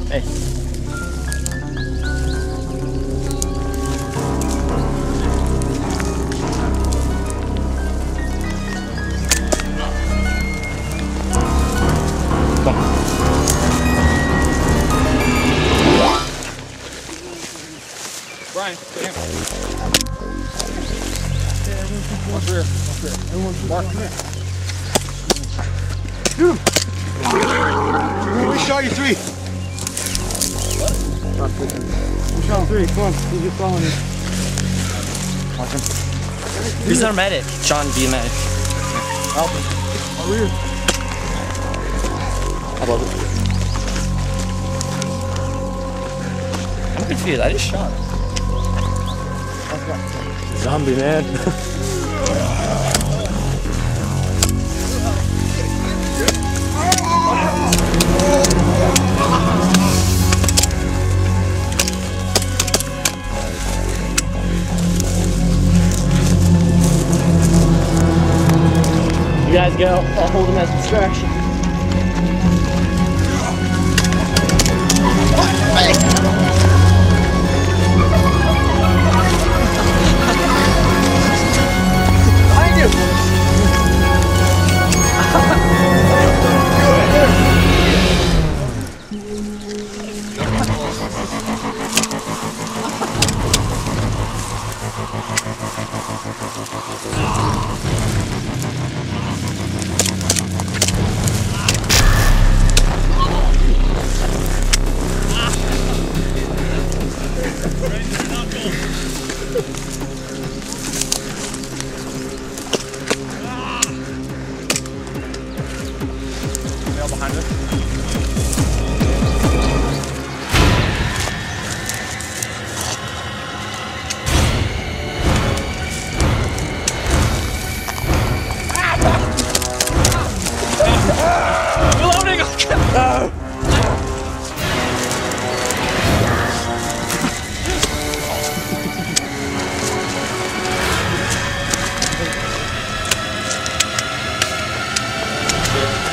Hey. Come on. Brian, stand. Watch rear. Watch rear. Mark, come here. Dude! We shot you 3. What? We shot him 3. Come on. He's just following you. Watch him. Who's our medic? John, be a medic. Help him. Over here. I love it. I'm confused. I just shot him. Zombie, man. You guys go. I'll hold him as distraction. Behind us. Reloading!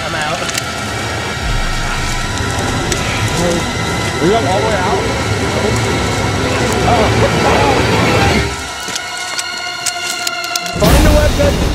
I'm out. Are you all the way out? Oh. Find the website.